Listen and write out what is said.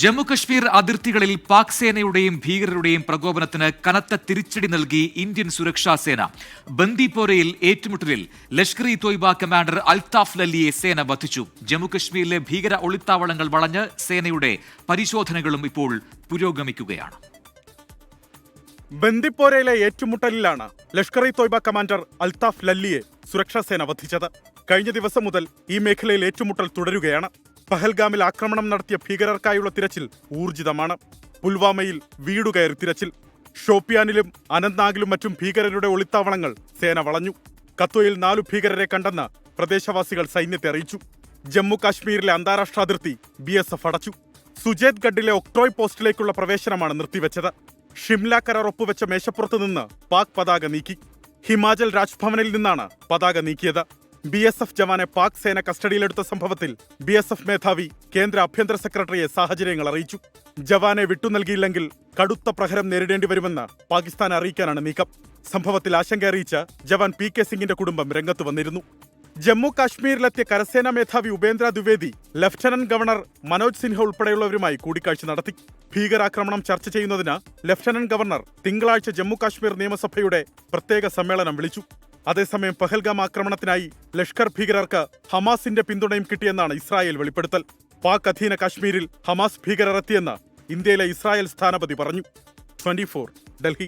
ജമ്മുകശ്മീർ അതിർത്തികളിൽ പാക് സേനയുടെയും ഭീകരരുടെയും പ്രകോപനത്തിന് കനത്ത തിരിച്ചടി നൽകി ഇന്ത്യൻ സുരക്ഷാ സേന. ബന്ദിപ്പോരയിൽ ഏറ്റുമുട്ടലിൽ ലഷ്കർ ഇ തോയ്ബ കമാൻഡർ അൽതാഫ് ലല്ലിയെ സേന വധിച്ചു. ജമ്മുകശ്മീരിലെ ഭീകര ഒളിത്താവളങ്ങൾ വളഞ്ഞ് സേനയുടെ പരിശോധനകളും ഇപ്പോൾ പുരോഗമിക്കുകയാണ്. ബന്ദിപ്പോരയിലെ ഏറ്റുമുട്ടലിലാണ് ലഷ്കർ ഇ തോയ്ബ കമാൻഡർ അൽതാഫ് ലല്ലിയെ സുരക്ഷാ സേന വധിച്ചത്. കഴിഞ്ഞ ദിവസം മുതൽ ഈ മേഖലയിൽ ഏറ്റുമുട്ടൽ തുടരുകയാണ്. പഹൽഗാമിൽ ആക്രമണം നടത്തിയ ഭീകരർക്കായുള്ള തിരച്ചിൽ ഊർജിതമാണ്. പുൽവാമയിൽ വീടുകയറി തിരച്ചിൽ. ഷോപ്പിയാനിലും അനന്ത്നാഗിലും മറ്റും ഭീകരരുടെ ഒളിത്താവളങ്ങൾ സേന വളഞ്ഞു. കത്വയിൽ 4 ഭീകരരെ കണ്ടെന്ന് പ്രദേശവാസികൾ സൈന്യത്തെ അറിയിച്ചു. ജമ്മു കാശ്മീരിലെ അന്താരാഷ്ട്ര അതിർത്തി BSF അടച്ചു. സുജേത് ഗഡിലെ ഒക്ട്രോയ് പോസ്റ്റിലേക്കുള്ള പ്രവേശനമാണ് നിർത്തിവെച്ചത്. ഷിംല കരാർ ഒപ്പുവെച്ച മേശപ്പുറത്ത് നിന്ന് പാക് പതാക നീക്കി. ഹിമാചൽ രാജ്ഭവനിൽ നിന്നാണ് പതാക നീക്കിയത്. BSF ജവാനെ പാക് സേന കസ്റ്റഡിയിലെടുത്ത സംഭവത്തിൽ BSF മേധാവി കേന്ദ്ര ആഭ്യന്തര സെക്രട്ടറിയെ സാഹചര്യങ്ങൾ അറിയിച്ചു. ജവാനെ വിട്ടുനൽകിയില്ലെങ്കിൽ കടുത്ത പ്രഹരം നേരിടേണ്ടി വരുമെന്ന് പാകിസ്ഥാൻ അറിയിക്കാനാണ് നീക്കം. സംഭവത്തിൽ ആശങ്ക അറിയിച്ച ജവാൻ PK സിംഗിന്റെ കുടുംബം രംഗത്ത് വന്നിരുന്നു. ജമ്മു കാശ്മീരിലെത്തിയ കരസേനാ മേധാവി ഉപേന്ദ്ര ദ്വിവേദി ലഫ്റ്റനന്റ് ഗവർണർ മനോജ് സിൻഹ ഉൾപ്പെടെയുള്ളവരുമായി കൂടിക്കാഴ്ച നടത്തി. ഭീകരാക്രമണം ചർച്ച ചെയ്യുന്നതിന് ലഫ്റ്റനന്റ് ഗവർണർ തിങ്കളാഴ്ച ജമ്മു കാശ്മീർ നിയമസഭയുടെ പ്രത്യേക സമ്മേളനം വിളിച്ചു. അതേസമയം പഹൽഗാം ആക്രമണത്തിനായി ലഷ്കർ ഭീകരർക്ക് ഹമാസിന്റെ പിന്തുണയും കിട്ടിയെന്നാണ് ഇസ്രായേൽ വെളിപ്പെടുത്തൽ. പാക് അധീന കാശ്മീരിൽ ഹമാസ് ഭീകരർ എത്തിയെന്ന് ഇന്ത്യയിലെ ഇസ്രായേൽ സ്ഥാനപതി പറഞ്ഞു. 24 ഡൽഹി.